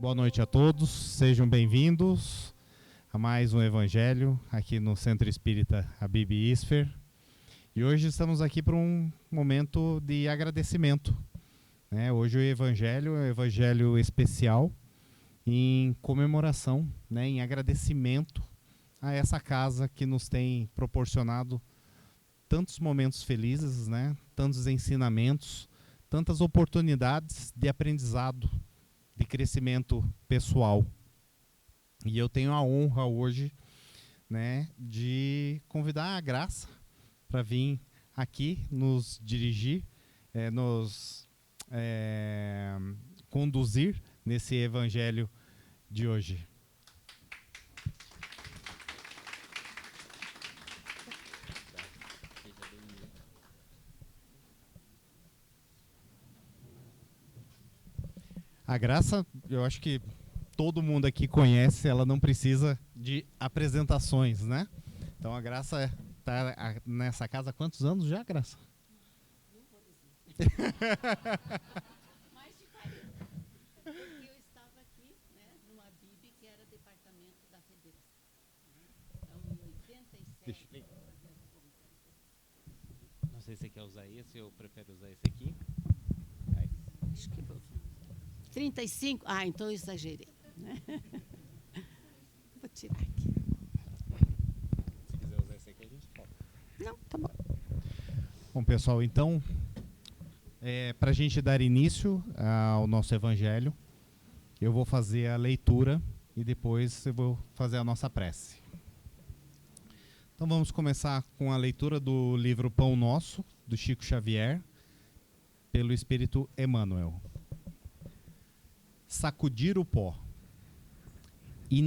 Boa noite a todos, sejam bem-vindos a mais um Evangelho aqui no Centro Espírita Habib Isfer. E hoje estamos aqui para um momento de agradecimento, né? Hoje o Evangelho é um Evangelho especial em comemoração, né? Em agradecimento a essa casa que nos tem proporcionado tantos momentos felizes, né? Tantos ensinamentos, tantas oportunidades de aprendizado, de crescimento pessoal. E eu tenho a honra hoje, né, de convidar a Graça para vir aqui nos dirigir, nos conduzir nesse evangelho de hoje. A Graça, eu acho que todo mundo aqui conhece, ela não precisa de apresentações, né? Então a Graça está nessa casa há quantos anos já, Graça? Não vou dizer. Mais de 40. Porque eu estava aqui, né, no Habib, que era departamento da Federação. Então, em 87... Não sei se você quer usar esse ou prefere usar esse aqui. Aí. Acho que vou... 35? Ah, então eu exagerei. Né? Vou tirar aqui. Se quiser usar esse aqui, a gente pode. Não, tá bom. Bom, pessoal, então, para a gente dar início ao nosso evangelho, eu vou fazer a leitura e depois eu vou fazer a nossa prece. Então vamos começar com a leitura do livro Pão Nosso, do Chico Xavier, pelo Espírito Emmanuel. Sacudir o pó. E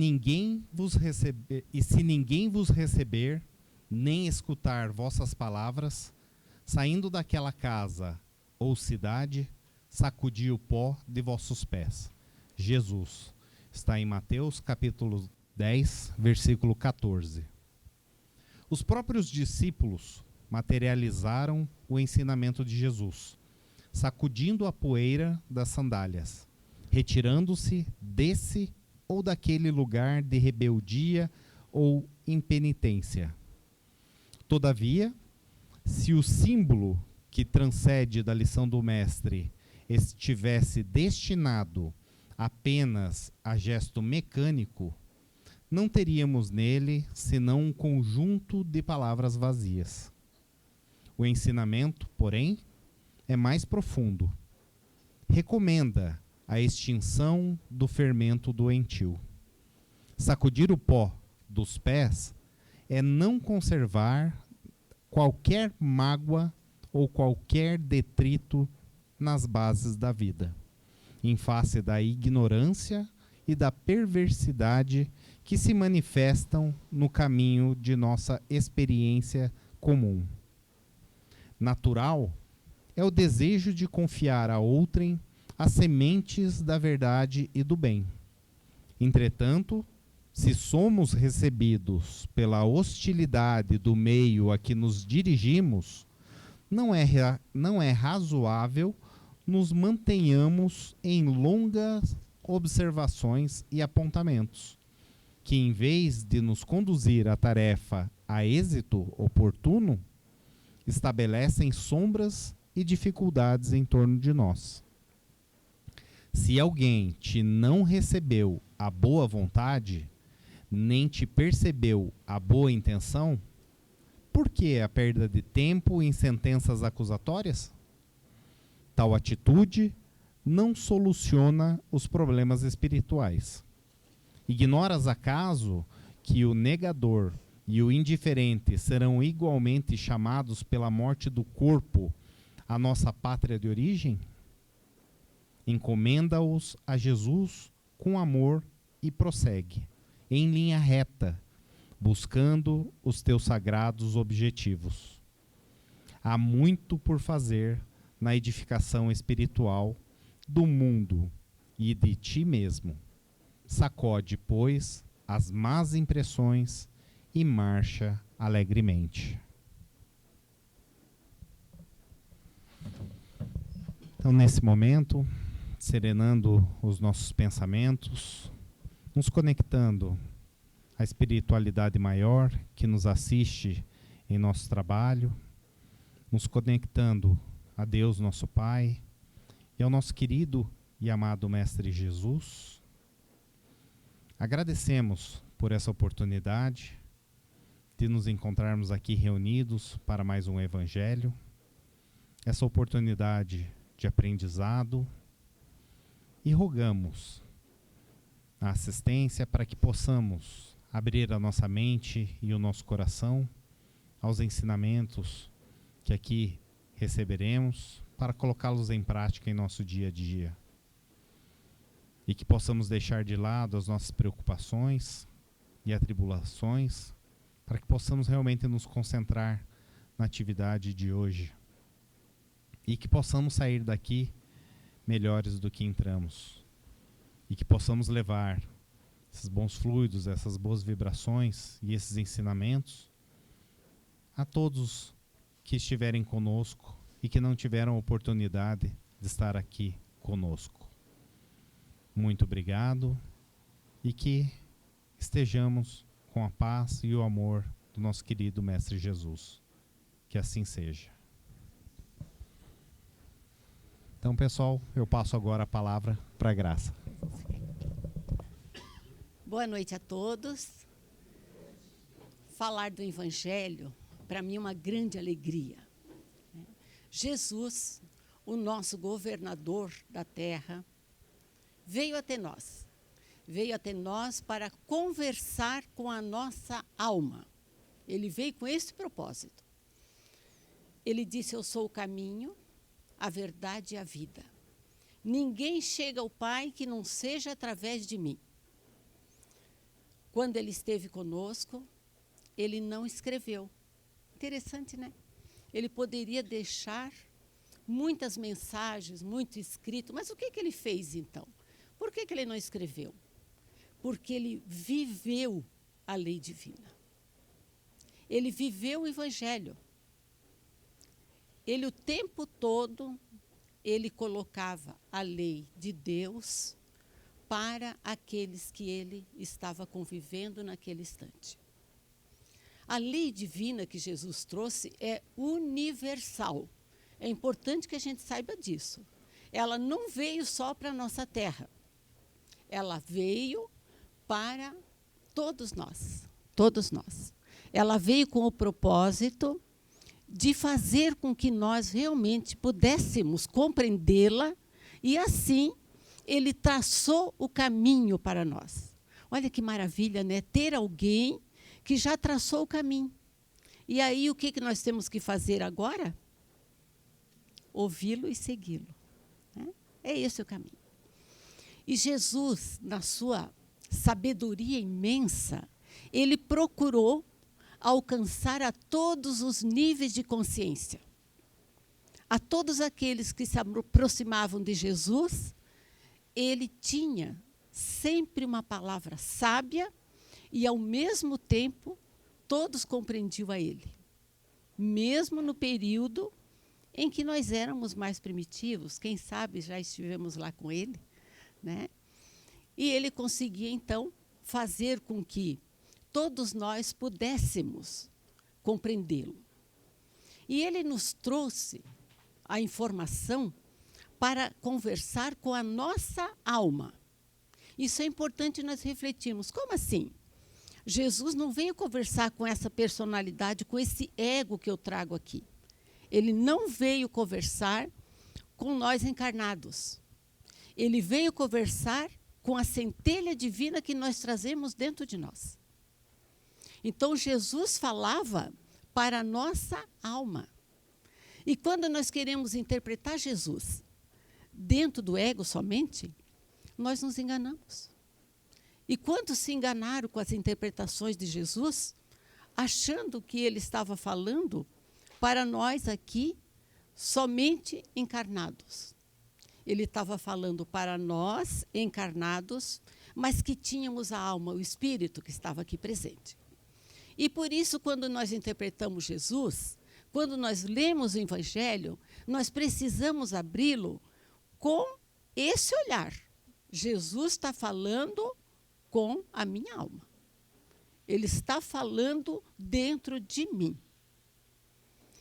se ninguém vos receber, nem escutar vossas palavras, saindo daquela casa ou cidade, sacudi o pó de vossos pés. Jesus. Está em Mateus capítulo 10, versículo 14. Os próprios discípulos materializaram o ensinamento de Jesus, sacudindo a poeira das sandálias, retirando-se desse ou daquele lugar de rebeldia ou impenitência. Todavia, se o símbolo que transcende da lição do mestre estivesse destinado apenas a gesto mecânico, não teríamos nele senão um conjunto de palavras vazias. O ensinamento, porém, é mais profundo. Recomenda a extinção do fermento doentio. Sacudir o pó dos pés é não conservar qualquer mágoa ou qualquer detrito nas bases da vida, em face da ignorância e da perversidade que se manifestam no caminho de nossa experiência comum. Natural é o desejo de confiar a outrem as sementes da verdade e do bem. Entretanto, se somos recebidos pela hostilidade do meio a que nos dirigimos, não é razoável nos mantenhamos em longas observações e apontamentos, que em vez de nos conduzir à tarefa a êxito oportuno, estabelecem sombras e dificuldades em torno de nós. Se alguém te não recebeu a boa vontade, nem te percebeu a boa intenção, por que a perda de tempo em sentenças acusatórias? Tal atitude não soluciona os problemas espirituais. Ignoras acaso que o negador e o indiferente serão igualmente chamados pela morte do corpo à nossa pátria de origem? Encomenda-os a Jesus com amor e prossegue, em linha reta, buscando os teus sagrados objetivos. Há muito por fazer na edificação espiritual do mundo e de ti mesmo. Sacode, pois, as más impressões e marcha alegremente. Então, nesse momento, serenando os nossos pensamentos, nos conectando à espiritualidade maior que nos assiste em nosso trabalho, nos conectando a Deus, nosso Pai, e ao nosso querido e amado Mestre Jesus. Agradecemos por essa oportunidade de nos encontrarmos aqui reunidos para mais um Evangelho, essa oportunidade de aprendizado, e rogamos a assistência para que possamos abrir a nossa mente e o nosso coração aos ensinamentos que aqui receberemos para colocá-los em prática em nosso dia a dia. E que possamos deixar de lado as nossas preocupações e atribulações para que possamos realmente nos concentrar na atividade de hoje. E que possamos sair daqui melhores do que entramos. E que possamos levar esses bons fluidos, essas boas vibrações e esses ensinamentos a todos que estiverem conosco e que não tiveram oportunidade de estar aqui conosco. Muito obrigado e que estejamos com a paz e o amor do nosso querido Mestre Jesus. Que assim seja. Então, pessoal, eu passo agora a palavra para a Graça. Boa noite a todos. Falar do Evangelho, para mim, é uma grande alegria. Jesus, o nosso governador da terra, veio até nós. Veio até nós para conversar com a nossa alma. Ele veio com esse propósito. Ele disse: eu sou o caminho, a verdade e a vida. Ninguém chega ao Pai que não seja através de mim. Quando ele esteve conosco, ele não escreveu. Interessante, né? Ele poderia deixar muitas mensagens, muito escrito, mas o que ele fez então? Por que ele não escreveu? Porque ele viveu a lei divina. Ele viveu o Evangelho. Ele, o tempo todo, ele colocava a lei de Deus para aqueles que ele estava convivendo naquele instante. A lei divina que Jesus trouxe é universal. É importante que a gente saiba disso. Ela não veio só para a nossa terra. Ela veio para todos nós. Todos nós. Ela veio com o propósito de fazer com que nós realmente pudéssemos compreendê-la, e assim ele traçou o caminho para nós. Olha que maravilha, né? Ter alguém que já traçou o caminho. E aí o que nós temos que fazer agora? Ouvi-lo e segui-lo. Né? É esse o caminho. E Jesus, na sua sabedoria imensa, ele procurou alcançar a todos os níveis de consciência. A todos aqueles que se aproximavam de Jesus, ele tinha sempre uma palavra sábia e, ao mesmo tempo, todos compreendiam a ele. Mesmo no período em que nós éramos mais primitivos, quem sabe já estivemos lá com ele, né? E ele conseguia, então, fazer com que todos nós pudéssemos compreendê-lo. E ele nos trouxe a informação para conversar com a nossa alma. Isso é importante nós refletirmos. Como assim? Jesus não veio conversar com essa personalidade, com esse ego que eu trago aqui. Ele não veio conversar com nós encarnados. Ele veio conversar com a centelha divina que nós trazemos dentro de nós. Então, Jesus falava para a nossa alma. E quando nós queremos interpretar Jesus dentro do ego somente, nós nos enganamos. E quantos se enganaram com as interpretações de Jesus, achando que ele estava falando para nós aqui, somente encarnados. Ele estava falando para nós, encarnados, mas que tínhamos a alma, o espírito que estava aqui presente. E por isso, quando nós interpretamos Jesus, quando nós lemos o Evangelho, nós precisamos abri-lo com esse olhar, Jesus está falando com a minha alma. Ele está falando dentro de mim.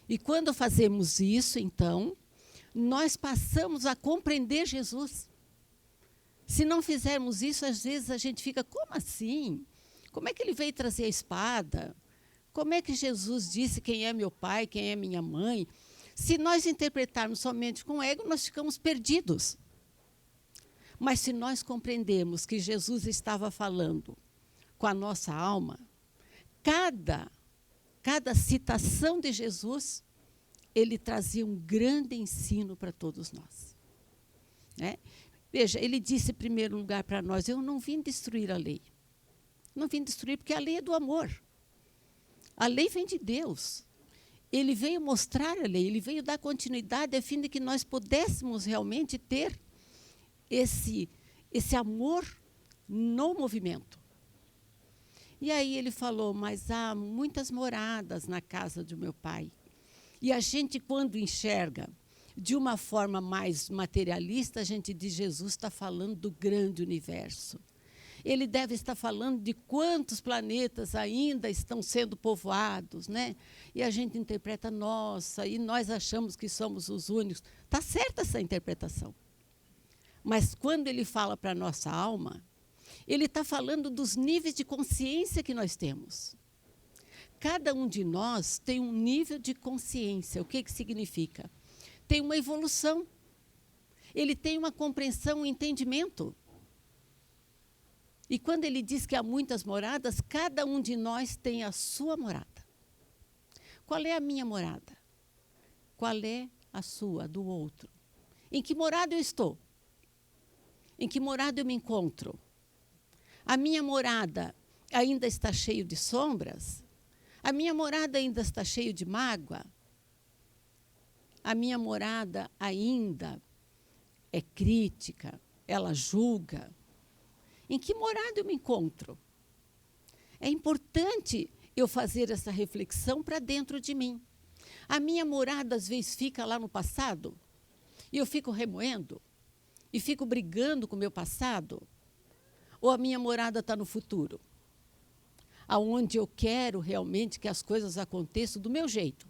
E quando fazemos isso, então, nós passamos a compreender Jesus. Se não fizermos isso, às vezes a gente fica, como assim? Como é que ele veio trazer a espada? Como é que Jesus disse quem é meu pai, quem é minha mãe? Se nós interpretarmos somente com o ego, nós ficamos perdidos. Mas se nós compreendermos que Jesus estava falando com a nossa alma, cada citação de Jesus, ele trazia um grande ensino para todos nós. Né? Veja, ele disse em primeiro lugar para nós, eu não vim destruir a lei. Não vim destruir porque a lei é do amor. A lei vem de Deus. Ele veio mostrar a lei, ele veio dar continuidade a fim de que nós pudéssemos realmente ter esse amor no movimento. E aí ele falou, mas há muitas moradas na casa do meu pai. E a gente, quando enxerga de uma forma mais materialista, a gente diz, Jesus está falando do grande universo. Ele deve estar falando de quantos planetas ainda estão sendo povoados, né? E a gente interpreta, nossa, e nós achamos que somos os únicos. Está certa essa interpretação. Mas quando ele fala para a nossa alma, ele está falando dos níveis de consciência que nós temos. Cada um de nós tem um nível de consciência. O que significa? Tem uma evolução. Ele tem uma compreensão, um entendimento. E quando ele diz que há muitas moradas, cada um de nós tem a sua morada. Qual é a minha morada? Qual é a sua, do outro? Em que morada eu estou? Em que morada eu me encontro? A minha morada ainda está cheia de sombras? A minha morada ainda está cheia de mágoa? A minha morada ainda é crítica? Ela julga? Em que morada eu me encontro? É importante eu fazer essa reflexão para dentro de mim. A minha morada, às vezes, fica lá no passado, e eu fico remoendo, e fico brigando com o meu passado, ou a minha morada está no futuro, aonde eu quero realmente que as coisas aconteçam do meu jeito,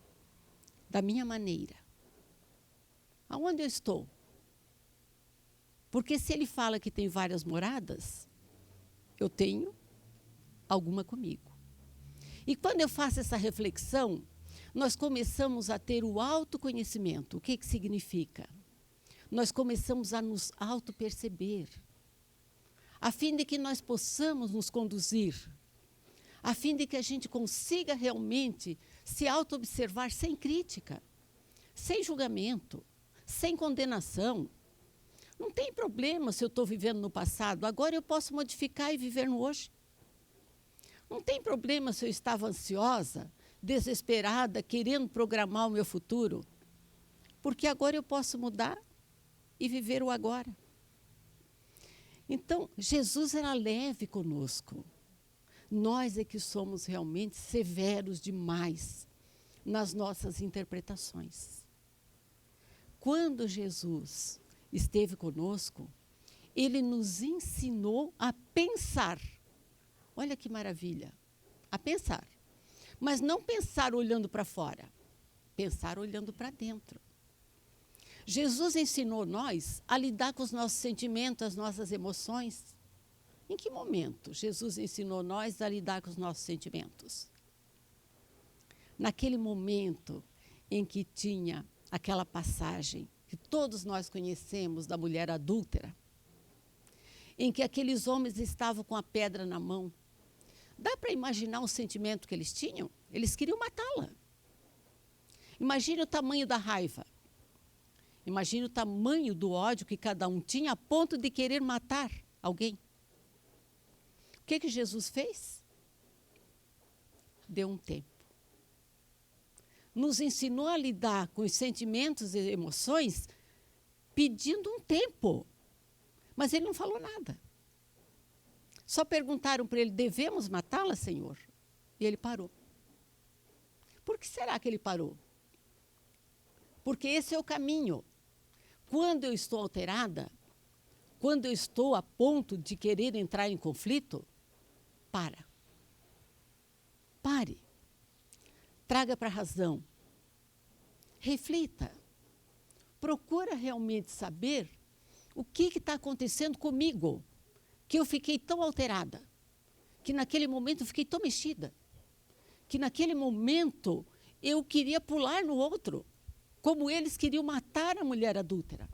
da minha maneira. Aonde eu estou? Porque se ele fala que tem várias moradas, eu tenho alguma comigo. E quando eu faço essa reflexão, nós começamos a ter o autoconhecimento. O que significa? Nós começamos a nos autoperceber, a fim de que nós possamos nos conduzir, a fim de que a gente consiga realmente se auto-observar sem crítica, sem julgamento, sem condenação. Não tem problema se eu estou vivendo no passado, agora eu posso modificar e viver no hoje. Não tem problema se eu estava ansiosa, desesperada, querendo programar o meu futuro, porque agora eu posso mudar e viver o agora. Então, Jesus era leve conosco. Nós é que somos realmente severos demais nas nossas interpretações. Quando Jesus esteve conosco, ele nos ensinou a pensar. Olha que maravilha, a pensar. Mas não pensar olhando para fora, pensar olhando para dentro. Jesus ensinou nós a lidar com os nossos sentimentos, as nossas emoções. Em que momento Jesus ensinou nós a lidar com os nossos sentimentos? Naquele momento em que tinha aquela passagem que todos nós conhecemos da mulher adúltera, em que aqueles homens estavam com a pedra na mão. Dá para imaginar o sentimento que eles tinham? Eles queriam matá-la. Imagine o tamanho da raiva. Imagine o tamanho do ódio que cada um tinha a ponto de querer matar alguém. O que Jesus fez? Deu um tempo. Nos ensinou a lidar com os sentimentos e emoções pedindo um tempo. Mas ele não falou nada. Só perguntaram para ele, devemos matá-la, Senhor? E ele parou. Por que será que ele parou? Porque esse é o caminho. Quando eu estou alterada, quando eu estou a ponto de querer entrar em conflito, pare. Traga para a razão. Reflita. Procura realmente saber o que está acontecendo comigo, que eu fiquei tão alterada, que naquele momento eu fiquei tão mexida, que naquele momento eu queria pular no outro, como eles queriam matar a mulher adúltera.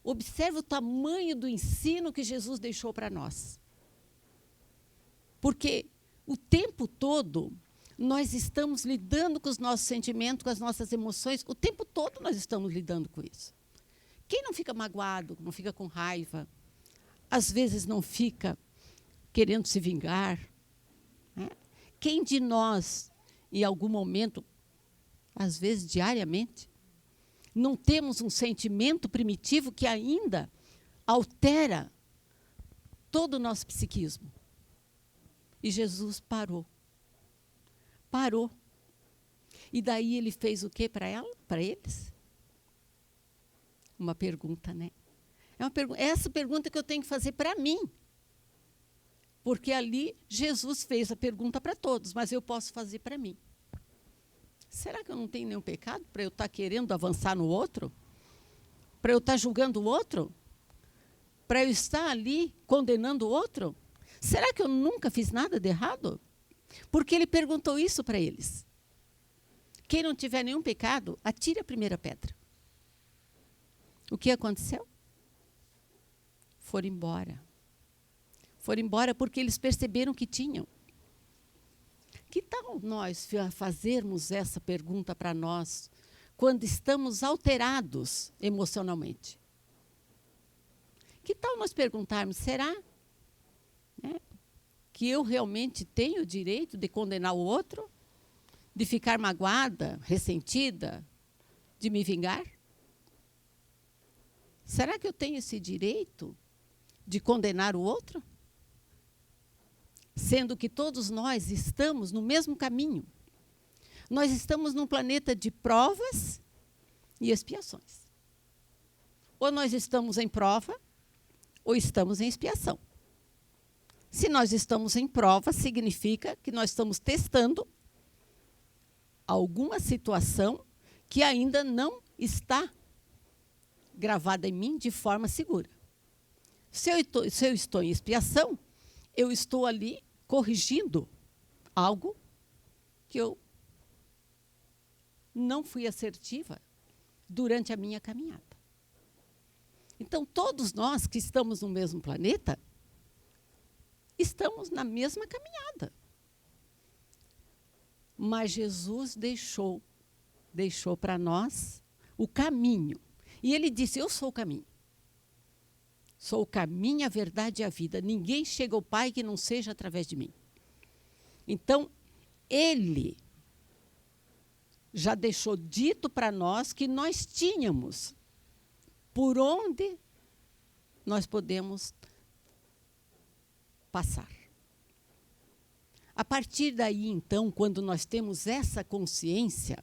Observe o tamanho do ensino que Jesus deixou para nós. Porque o tempo todo nós estamos lidando com os nossos sentimentos, com as nossas emoções, o tempo todo nós estamos lidando com isso. Quem não fica magoado, não fica com raiva, às vezes não fica querendo se vingar, né? Quem de nós, em algum momento, às vezes diariamente, não temos um sentimento primitivo que ainda altera todo o nosso psiquismo? E Jesus parou. E daí ele fez o quê para eles? Uma pergunta, né? É essa pergunta que eu tenho que fazer para mim. Porque ali Jesus fez a pergunta para todos, mas eu posso fazer para mim. Será que eu não tenho nenhum pecado para eu estar querendo avançar no outro? Para eu estar julgando o outro? Para eu estar ali condenando o outro? Será que eu nunca fiz nada de errado? Porque ele perguntou isso para eles. Quem não tiver nenhum pecado, atire a primeira pedra. O que aconteceu? Foram embora. Foram embora porque eles perceberam que tinham. Que tal nós fazermos essa pergunta para nós quando estamos alterados emocionalmente? Que tal nós perguntarmos, será, né, que eu realmente tenho o direito de condenar o outro? De ficar magoada, ressentida, de me vingar? Será que eu tenho esse direito de condenar o outro? Sendo que todos nós estamos no mesmo caminho. Nós estamos num planeta de provas e expiações. Ou nós estamos em prova, ou estamos em expiação. Se nós estamos em prova, significa que nós estamos testando alguma situação que ainda não está gravada em mim de forma segura. Se eu estou em expiação, eu estou ali corrigindo algo que eu não fui assertiva durante a minha caminhada. Então, todos nós que estamos no mesmo planeta, estamos na mesma caminhada. Mas Jesus deixou para nós o caminho. E ele disse, eu sou o caminho. Sou o caminho, a verdade e a vida. Ninguém chega ao Pai que não seja através de mim. Então, ele já deixou dito para nós que nós tínhamos por onde nós podemos passar. A partir daí, então, quando nós temos essa consciência,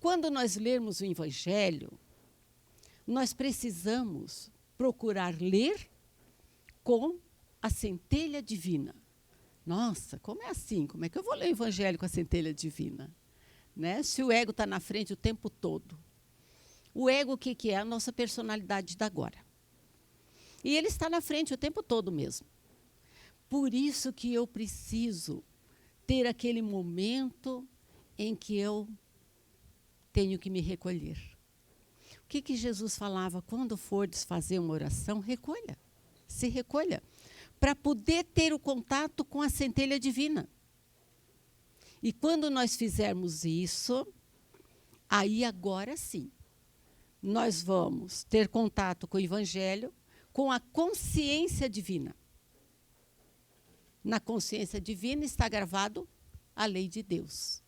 quando nós lermos o Evangelho, nós precisamos procurar ler com a centelha divina. Nossa, como é assim? Como é que eu vou ler o Evangelho com a centelha divina? Né? Se o ego está na frente o tempo todo. O ego, o que é? A nossa personalidade da agora. E ele está na frente o tempo todo mesmo. Por isso que eu preciso ter aquele momento em que eu tenho que me recolher. O que Jesus falava? Quando fordes fazer uma oração, recolha. Se recolha. Para poder ter o contato com a centelha divina. E quando nós fizermos isso, aí agora sim, nós vamos ter contato com o Evangelho, com a consciência divina. Na consciência divina está gravado a lei de Deus.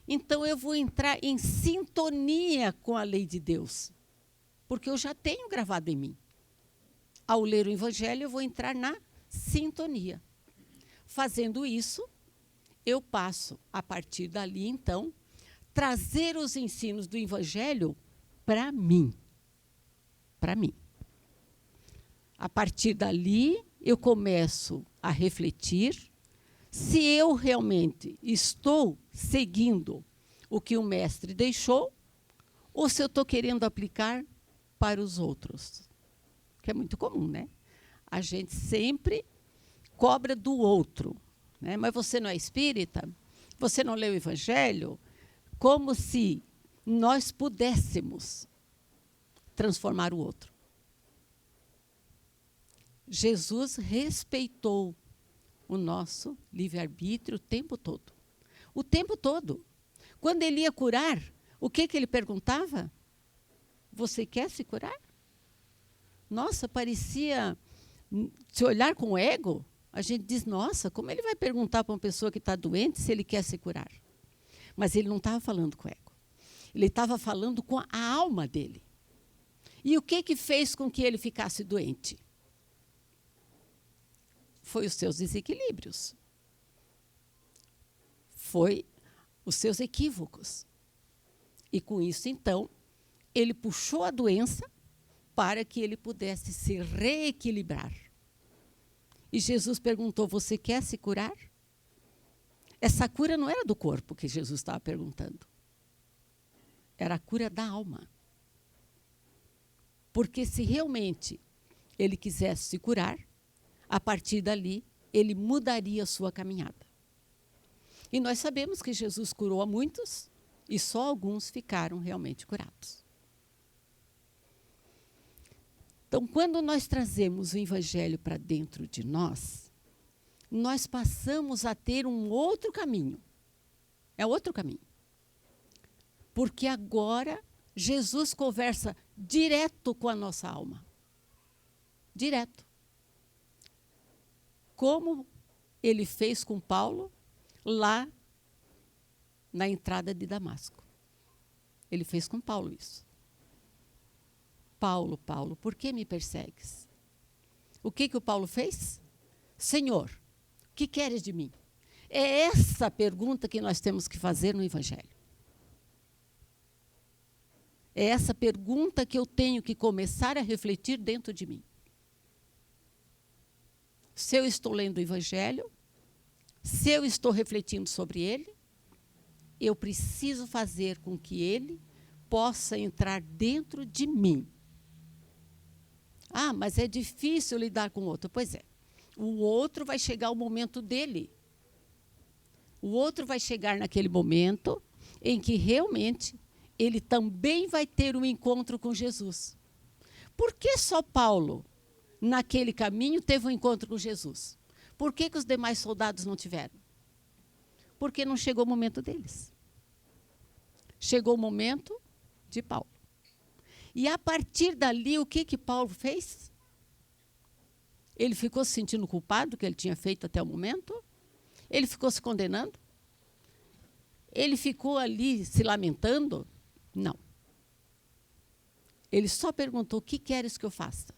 Então, eu vou entrar em sintonia com a lei de Deus, porque eu já tenho gravado em mim. Ao ler o Evangelho, eu vou entrar na sintonia. Fazendo isso, eu passo, a partir dali, então, trazer os ensinos do Evangelho para mim. Para mim. A partir dali, eu começo a refletir se eu realmente estou seguindo o que o mestre deixou ou se eu estou querendo aplicar para os outros. Que é muito comum, né? A gente sempre cobra do outro, né? Mas você não é espírita? Você não leu o Evangelho? Como se nós pudéssemos transformar o outro. Jesus respeitou o nosso livre-arbítrio o tempo todo. O tempo todo. Quando ele ia curar, o que ele perguntava? Você quer se curar? Nossa, parecia, se olhar com ego, a gente diz, nossa, como ele vai perguntar para uma pessoa que está doente se ele quer se curar? Mas ele não estava falando com ego. Ele estava falando com a alma dele. E o que fez com que ele ficasse doente? Foi os seus desequilíbrios. Foi os seus equívocos. E com isso, então, ele puxou a doença para que ele pudesse se reequilibrar. E Jesus perguntou, você quer se curar? Essa cura não era do corpo que Jesus estava perguntando. Era a cura da alma. Porque se realmente ele quisesse se curar, a partir dali, ele mudaria a sua caminhada. E nós sabemos que Jesus curou a muitos e só alguns ficaram realmente curados. Então, quando nós trazemos o Evangelho para dentro de nós passamos a ter um outro caminho. É outro caminho. Porque agora Jesus conversa direto com a nossa alma. Direto. Como ele fez com Paulo lá na entrada de Damasco. Ele fez com Paulo isso. Paulo, Paulo, por que me persegues? O que o Paulo fez? Senhor, o que queres de mim? É essa pergunta que nós temos que fazer no Evangelho. É essa pergunta que eu tenho que começar a refletir dentro de mim. Se eu estou lendo o Evangelho, se eu estou refletindo sobre ele, eu preciso fazer com que ele possa entrar dentro de mim. Ah, mas é difícil lidar com o outro. Pois é. O outro vai chegar o momento dele. O outro vai chegar naquele momento em que realmente ele também vai ter um encontro com Jesus. Por que só Paulo, naquele caminho, teve um encontro com Jesus? Por que os demais soldados não tiveram? Porque não chegou o momento deles. Chegou o momento de Paulo. E a partir dali, o que Paulo fez? Ele ficou se sentindo culpado do que ele tinha feito até o momento? Ele ficou se condenando? Ele ficou ali se lamentando? Não. Ele só perguntou, o que queres que eu faça?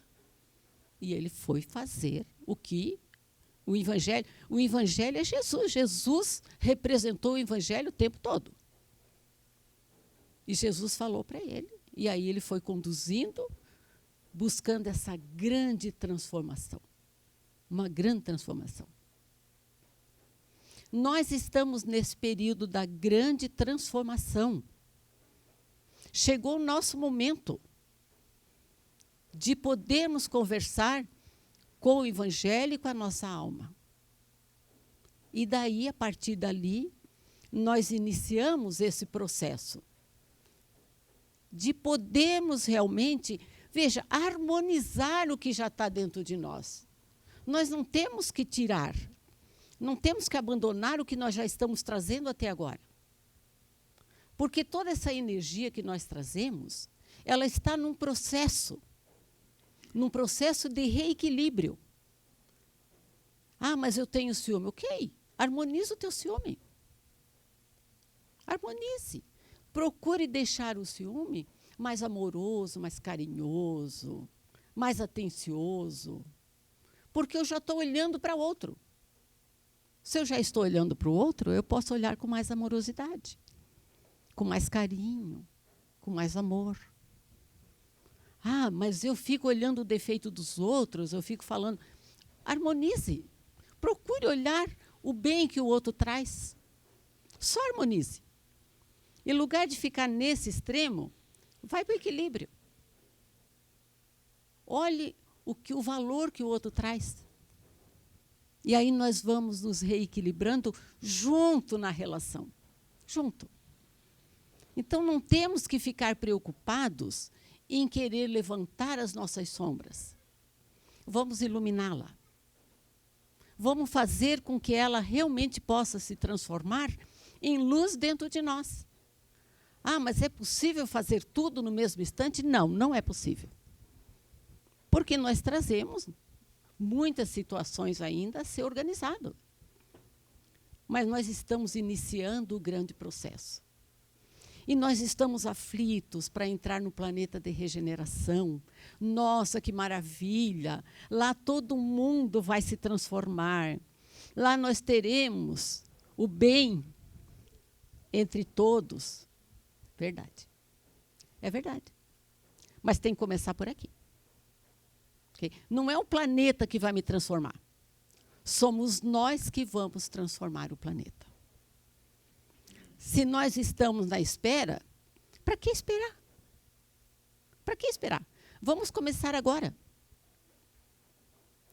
E ele foi fazer o que o Evangelho é Jesus. Jesus representou o Evangelho o tempo todo. E Jesus falou para ele. E aí ele foi conduzindo, buscando essa grande transformação. Uma grande transformação. Nós estamos nesse período da grande transformação. Chegou o nosso momento de podermos conversar com o Evangelho e com a nossa alma. E daí, a partir dali, nós iniciamos esse processo de podermos realmente, veja, harmonizar o que já está dentro de nós. Nós não temos que tirar, não temos que abandonar o que nós já estamos trazendo até agora. Porque toda essa energia que nós trazemos, ela está num processo de reequilíbrio. Ah, mas eu tenho ciúme. Ok, harmoniza o teu ciúme. Harmonize. Procure deixar o ciúme mais amoroso, mais carinhoso, mais atencioso. Porque eu já estou olhando para o outro. Se eu já estou olhando para o outro, eu posso olhar com mais amorosidade, com mais carinho, com mais amor. Ah, mas eu fico olhando o defeito dos outros, eu fico falando. Harmonize. Procure olhar o bem que o outro traz. Só harmonize. Em lugar de ficar nesse extremo, vai para o equilíbrio. Olhe o valor que o outro traz. E aí nós vamos nos reequilibrando junto na relação. Junto. Então não temos que ficar preocupados em querer levantar as nossas sombras. Vamos iluminá-la. Vamos fazer com que ela realmente possa se transformar em luz dentro de nós. Ah, mas é possível fazer tudo no mesmo instante? Não, não é possível. Porque nós trazemos muitas situações ainda a ser organizado. Mas nós estamos iniciando o grande processo. E nós estamos aflitos para entrar no planeta de regeneração. Nossa, que maravilha! Lá todo mundo vai se transformar. Lá nós teremos o bem entre todos. Verdade. É verdade. Mas tem que começar por aqui. Okay? Não é o planeta que vai me transformar. Somos nós que vamos transformar o planeta. Se nós estamos na espera, para que esperar? Para que esperar? Vamos começar agora.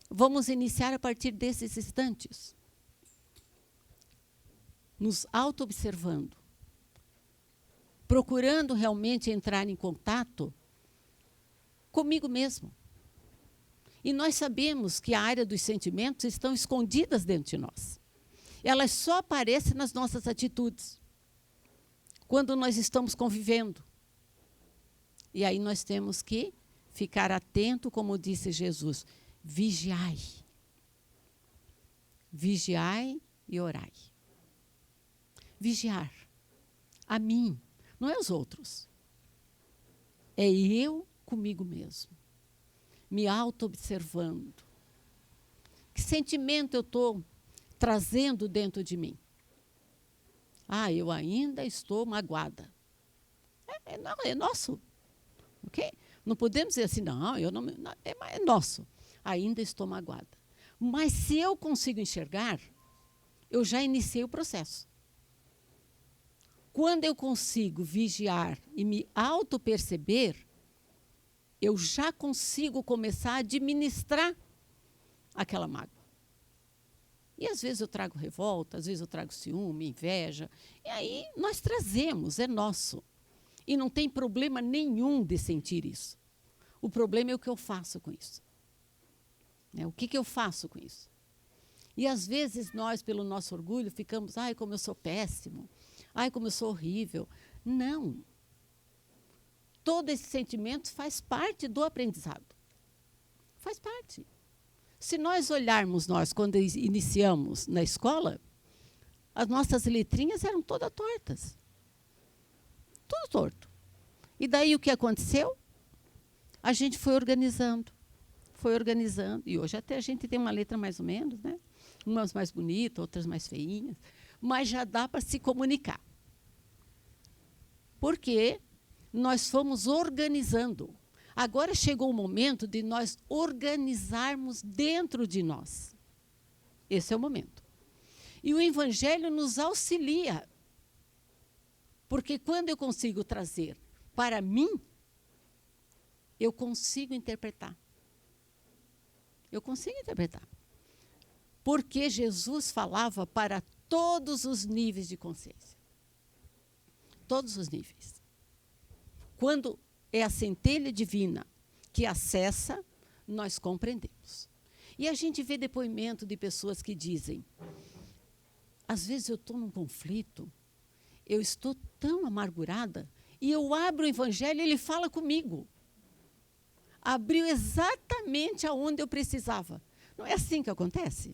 Vamos iniciar a partir desses instantes. Nos auto-observando. Procurando realmente entrar em contato comigo mesmo. E nós sabemos que a área dos sentimentos estão escondidas dentro de nós. Elas só aparecem nas nossas atitudes. Quando nós estamos convivendo. E aí nós temos que ficar atento, como disse Jesus, vigiai. Vigiai e orai. Vigiar. A mim, não é os outros. É eu comigo mesmo. Me auto-observando. Que sentimento eu estou trazendo dentro de mim? Ah, eu ainda estou magoada. É nosso. Okay? Não podemos dizer assim, não, é nosso. Ainda estou magoada. Mas se eu consigo enxergar, eu já iniciei o processo. Quando eu consigo vigiar e me auto-perceber, eu já consigo começar a administrar aquela mágoa. E às vezes eu trago revolta, às vezes eu trago ciúme, inveja. E aí nós trazemos, é nosso. E não tem problema nenhum de sentir isso. O problema é o que eu faço com isso. O que eu faço com isso? E às vezes nós, pelo nosso orgulho, ficamos, ai, como eu sou péssimo, ai, como eu sou horrível. Não. Todo esse sentimento faz parte do aprendizado. Faz parte. Se nós olharmos quando iniciamos na escola, as nossas letrinhas eram todas tortas. Tudo torto. E daí o que aconteceu? A gente foi organizando. E hoje até a gente tem uma letra mais ou menos, né? Umas mais bonitas, outras mais feinhas. Mas já dá para se comunicar. Porque nós fomos organizando. Agora chegou o momento de nós organizarmos dentro de nós. Esse é o momento. E o Evangelho nos auxilia. Porque quando eu consigo trazer para mim, eu consigo interpretar. Eu consigo interpretar. Porque Jesus falava para todos os níveis de consciência. Todos os níveis. Quando é a centelha divina que acessa, nós compreendemos. E a gente vê depoimento de pessoas que dizem, às vezes eu estou num conflito, eu estou tão amargurada, e eu abro o Evangelho e ele fala comigo. Abriu exatamente aonde eu precisava. Não é assim que acontece?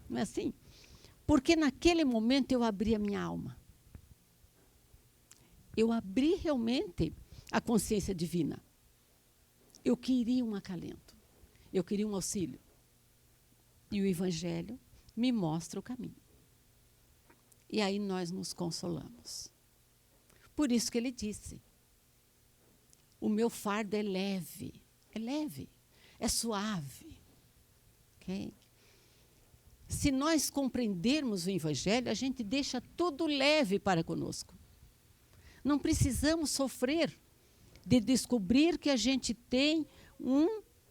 Não é assim? Porque naquele momento eu abri a minha alma. Eu abri realmente a consciência divina. Eu queria um acalento. Eu queria um auxílio. E o Evangelho me mostra o caminho. E aí nós nos consolamos. Por isso que ele disse, O meu fardo é leve, é suave. Okay? Se nós compreendermos o Evangelho, a gente deixa tudo leve para conosco. Não precisamos sofrer de descobrir que a gente tem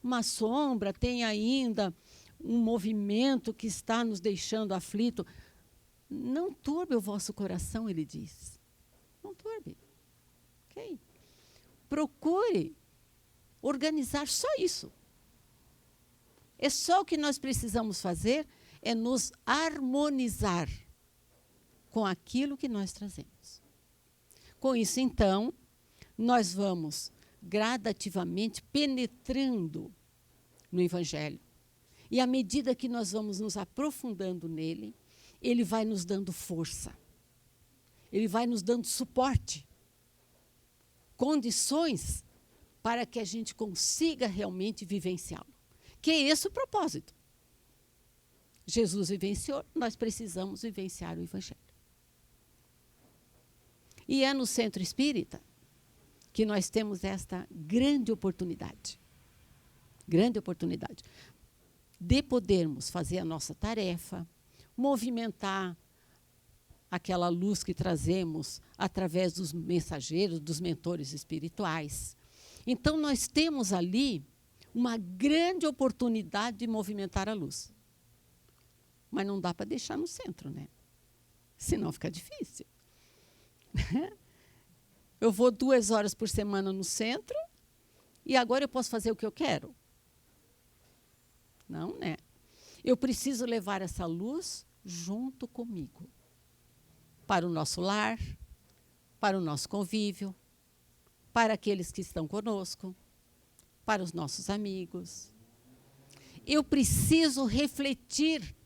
uma sombra, tem ainda um movimento que está nos deixando aflito. Não turbe o vosso coração, ele diz. Não turbe. Okay? Procure organizar só isso. É só o que nós precisamos fazer, é nos harmonizar com aquilo que nós trazemos. Com isso, então, nós vamos gradativamente penetrando no Evangelho. E à medida que nós vamos nos aprofundando nele, ele vai nos dando força. Ele vai nos dando suporte, condições para que a gente consiga realmente vivenciá-lo. Que é esse o propósito. Jesus vivenciou, nós precisamos vivenciar o Evangelho. E é no Centro Espírita que nós temos esta grande oportunidade de podermos fazer a nossa tarefa, movimentar aquela luz que trazemos através dos mensageiros, dos mentores espirituais. Então, nós temos ali uma grande oportunidade de movimentar a luz. Mas não dá para deixar no centro, né? Senão fica difícil. Eu vou 2 horas por semana no centro e agora eu posso fazer o que eu quero? Não, né? Eu preciso levar essa luz junto comigo. Para o nosso lar, para o nosso convívio, para aqueles que estão conosco, para os nossos amigos. Eu preciso refletir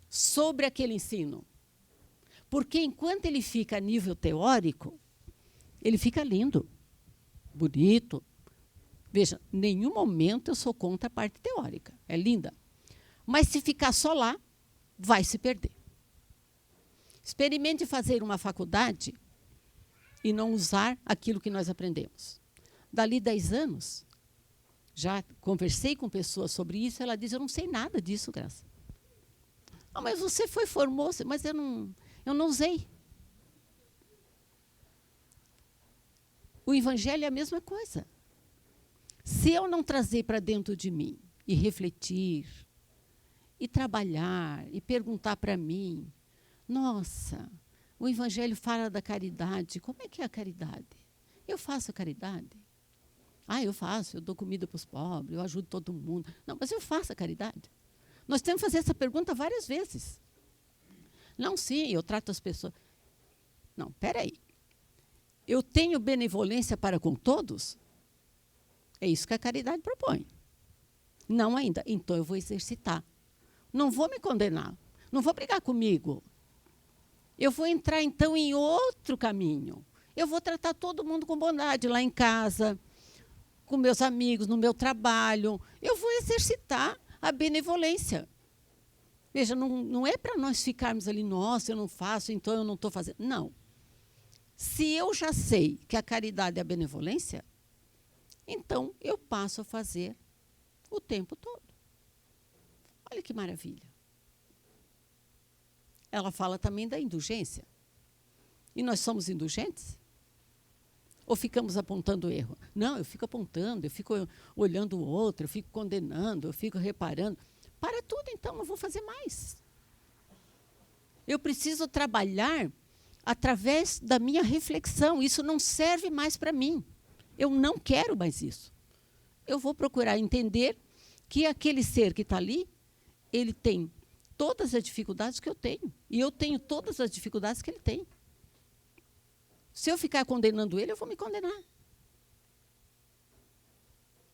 sobre aquele ensino. Porque enquanto ele fica a nível teórico, ele fica lindo, bonito. Veja, em nenhum momento eu sou contra a parte teórica. É linda. Mas se ficar só lá, vai se perder. Experimente fazer uma faculdade e não usar aquilo que nós aprendemos. Dali 10 anos, já conversei com pessoas sobre isso, ela diz, eu não sei nada disso, Graça. Ah, mas você formou-se, mas eu não usei. O Evangelho é a mesma coisa. Se eu não trazer para dentro de mim e refletir, e trabalhar, e perguntar para mim, nossa, o Evangelho fala da caridade. Como é que é a caridade? Eu faço a caridade? Ah, eu faço, eu dou comida para os pobres, eu ajudo todo mundo. Não, mas eu faço a caridade? Nós temos que fazer essa pergunta várias vezes. Não, sim, eu trato as pessoas. Não, espera aí. Eu tenho benevolência para com todos? É isso que a caridade propõe. Não ainda. Então eu vou exercitar. Não vou me condenar. Não vou brigar comigo. Eu vou entrar, então, em outro caminho. Eu vou tratar todo mundo com bondade lá em casa, com meus amigos, no meu trabalho. Eu vou exercitar a benevolência. Veja, não é para nós ficarmos ali, nossa, eu não faço, então eu não estou fazendo. Não. Se eu já sei que a caridade é a benevolência, então eu passo a fazer o tempo todo. Olha que maravilha. Ela fala também da indulgência. E nós somos indulgentes? Ou ficamos apontando erro? Não, eu fico apontando, eu fico olhando o outro, eu fico condenando, eu fico reparando. Para tudo, então, não vou fazer mais. Eu preciso trabalhar através da minha reflexão. Isso não serve mais para mim. Eu não quero mais isso. Eu vou procurar entender que aquele ser que está ali, ele tem todas as dificuldades que eu tenho. E eu tenho todas as dificuldades que ele tem. Se eu ficar condenando ele, eu vou me condenar.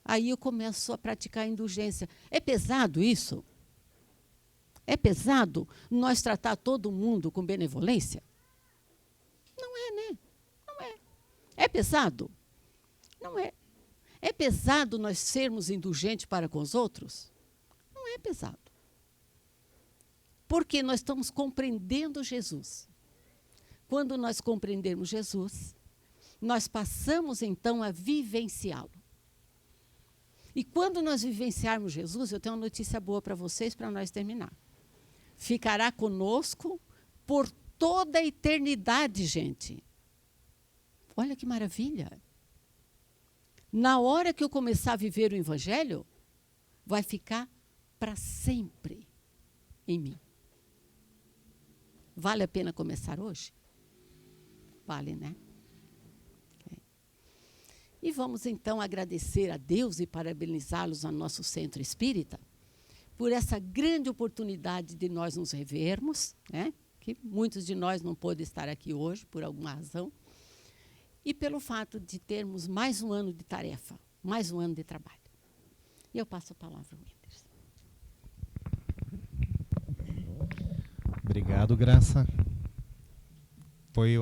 Aí eu começo a praticar a indulgência. É pesado isso? É pesado nós tratar todo mundo com benevolência? Não é, né? Não é. É pesado? Não é. É pesado nós sermos indulgentes para com os outros? Não é pesado. Porque nós estamos compreendendo Jesus. Quando nós compreendermos Jesus, nós passamos então a vivenciá-lo. E quando nós vivenciarmos Jesus, eu tenho uma notícia boa para vocês, para nós terminar. Ficará conosco por toda a eternidade, gente. Olha que maravilha. Na hora que eu começar a viver o Evangelho, vai ficar para sempre em mim. Vale a pena começar hoje? Vale, né? E vamos então agradecer a Deus e parabenizá-los no nosso centro espírita por essa grande oportunidade de nós nos revermos, né? Que muitos de nós não pôde estar aqui hoje por alguma razão, e pelo fato de termos mais um ano de tarefa, mais um ano de trabalho. E eu passo a palavra ao Wenders. Obrigado, Graça. Foi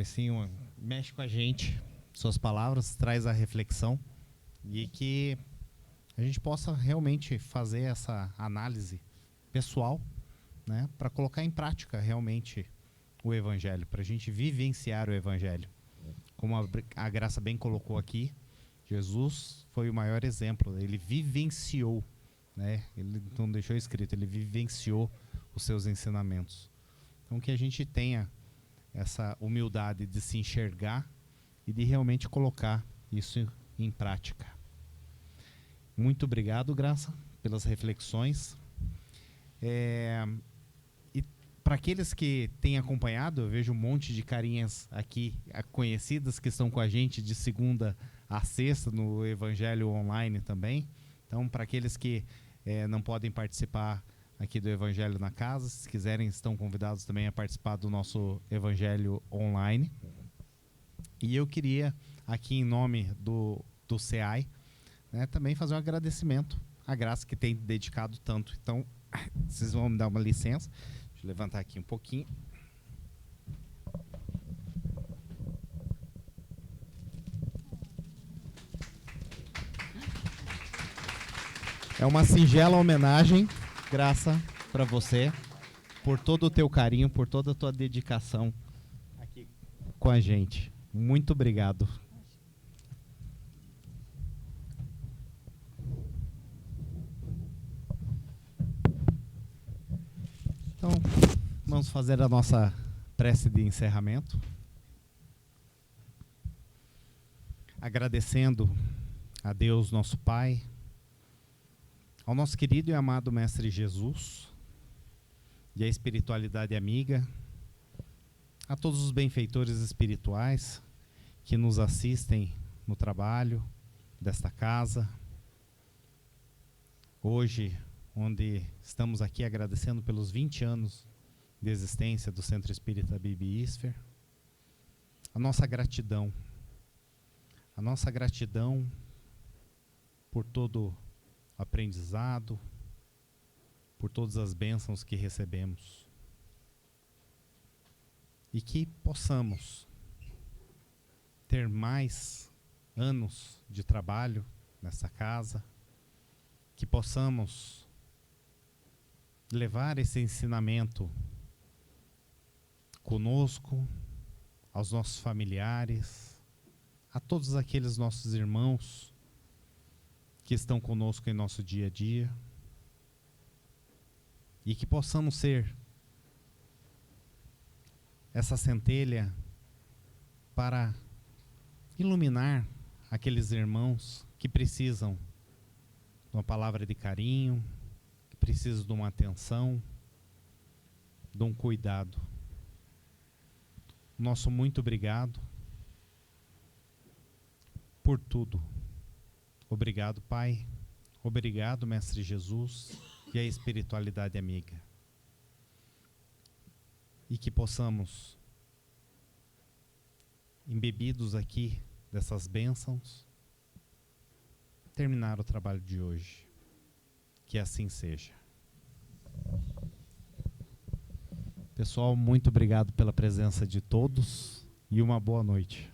assim, mexe com a gente, suas palavras, traz a reflexão e que a gente possa realmente fazer essa análise pessoal, né, para colocar em prática realmente o Evangelho, para a gente vivenciar o Evangelho. Como a Graça bem colocou aqui, Jesus foi o maior exemplo, ele vivenciou, né, ele não deixou escrito, ele vivenciou os seus ensinamentos. Então que a gente tenha essa humildade de se enxergar e de realmente colocar isso em prática. Muito obrigado, Graça, pelas reflexões. E para aqueles que têm acompanhado, eu vejo um monte de carinhas aqui conhecidas que estão com a gente de segunda a sexta no Evangelho Online também. Então, para aqueles que não podem participar aqui do Evangelho na Casa, se quiserem, estão convidados também a participar do nosso Evangelho Online. E eu queria, aqui em nome do CEAI, né, também fazer um agradecimento à Graça que tem dedicado tanto. Então, vocês vão me dar uma licença. Deixa eu levantar aqui um pouquinho. É uma singela homenagem, Graça, para você, por todo o teu carinho, por toda a tua dedicação aqui com a gente. Muito obrigado. Então, vamos fazer a nossa prece de encerramento. Agradecendo a Deus, nosso Pai, ao nosso querido e amado Mestre Jesus, e a espiritualidade amiga, a todos os benfeitores espirituais que nos assistem no trabalho desta casa. Hoje, onde estamos aqui agradecendo pelos 20 anos de existência do Centro Espírita Bibi Isfer, a nossa gratidão por todo o aprendizado, por todas as bênçãos que recebemos. E que possamos ter mais anos de trabalho nessa casa, que possamos levar esse ensinamento conosco, aos nossos familiares, a todos aqueles nossos irmãos que estão conosco em nosso dia a dia, e que possamos ser essa centelha para iluminar aqueles irmãos que precisam de uma palavra de carinho, que precisam de uma atenção, de um cuidado. Nosso muito obrigado por tudo. Obrigado, Pai. Obrigado, Mestre Jesus e a espiritualidade amiga. E que possamos, embebidos aqui dessas bênçãos, terminar o trabalho de hoje. Que assim seja. Pessoal, muito obrigado pela presença de todos e uma boa noite.